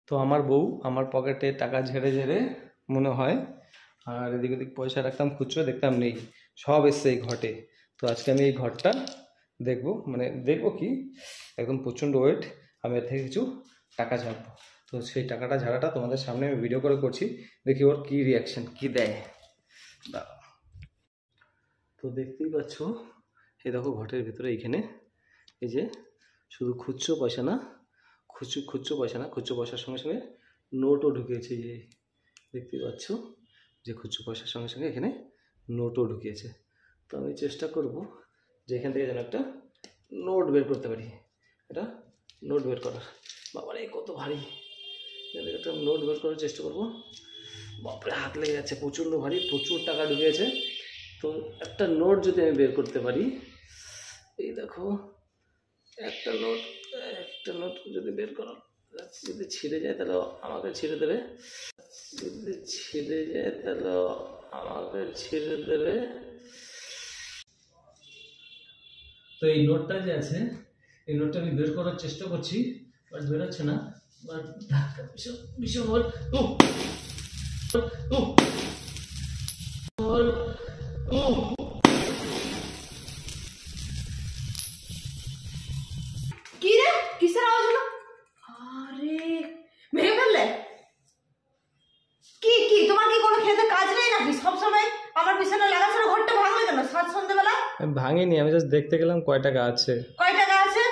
তো আমার বউ আমার পকেটে টাকা ঝেড়ে ঝেড়ে মনে হয়, আর এদিক ওদিক পয়সা রাখতাম খুচরো, দেখতাম নেই, সব এসছে এই ঘটে। তো আজকে আমি এই ঘরটা দেখবো, মানে দেখবো কি, একদম প্রচণ্ড ওয়েট, আমি এর থেকে কিছু টাকা ঝাড়বো। তো সেই টাকাটা ঝাড়াটা তোমাদের সামনে আমি ভিডিও করে করছি, দেখি ওর কী রিয়াকশান, কী দেয়। তো দেখতেই পাচ্ছ, এই দেখো ঘটের ভিতরে এইখানে এই যে শুধু খুচরো পয়সা না, খুচরো পয়সার সঙ্গে সঙ্গে নোটও ঢুকিয়েছে। এই যে দেখতেই পাচ্ছ যে খুচরো পয়সার সঙ্গে সঙ্গে এখানে নোটও ঢুকিয়েছে। তো আমি চেষ্টা করব যে এখান থেকে যেন একটা নোট বের করতে পারি। এটা নোট বের করার, বাবারে কত ভারী, একটা নোট বের করার চেষ্টা করব। বাপরে হাত লেগে যাচ্ছে, প্রচণ্ড ভারী, প্রচুর টাকা ঢুকিয়েছে। তো একটা নোট যদি আমি বের করতে পারি, এই দেখো একটা নোট যদি বের করা, যদি ছিঁড়ে যায় তাহলে আমাকে ছিঁড়ে দেবে, যদি ছিঁড়ে যায় তাহলে আমাকে ছিঁড়ে দেবে। তো এই নোটটা যে আছে, এই নোটটা আমি বের করার চেষ্টা করছি, বাট বেরোচ্ছে না। বাট ধাক্কা ভীষণ কি রে, কিসের আওয়াজ হলো? আরে ভেঙে ফেললে? কি কি তোমার কি কোনো খেতে কাজ নেই নাকি? সবসময় আমার পিছনে লাগাচ্ছ, ঘরটা ভাঙলে কেন সাত সন্ধ্যেবেলা? আমি ভাঙিনি, আমি জাস্ট দেখতে গেলাম কয় টাকা আছে। কয় টাকা আছে?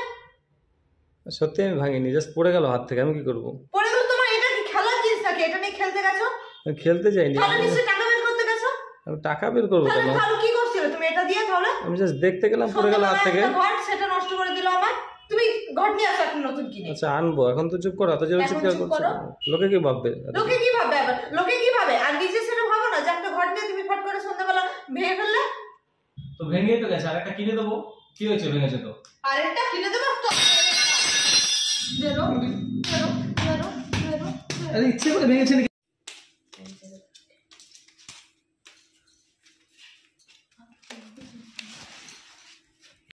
সত্যি আমি ভাঙিনি, জাস্ট পড়ে গেল হাত থেকে, আমি কি করবো? পড়ে গেল? তোমার এটা কি খেলার জিনিস নাকি? এটা নিয়ে খেলতে গেছো? আমি খেলতে যাইনি। তাহলে নিশ্চয়ই টাকা বের করতে গেছো। আমি টাকা বের করবো কেন? তাহলে কি করছিলে তুমি এটা দিয়ে? তাহলে আমি জাস্ট দেখতে গেলাম, পড়ে গেল হাত থেকে। ঘর সেটা নষ্ট করে দিল আমার। তুমি ঘর নিয়ে আসো এখন নতুন কিনে। আচ্ছা আনবো, এখন তো চুপ করো, এত জোরে চিৎকার করছো। লোকে কি ভাববে? লোকে কি ভাববে? আবার লোকে কি ভাবে? আর নিজে সেটা ভাবো না যে একটা ঘর নিয়ে তুমি ফট করে সন্ধ্যাবেলা ভেঙে ফেললে। তো ভেঙে তো গেছে, আরেকটা কিনে দেবো। কি হয়েছে, ভেঙেছে তো আরেকটা কিনে দেবো তো। বেরো বেরো বেরো বেরো। আরে ইচ্ছে করে ভেঙেছে নাকি?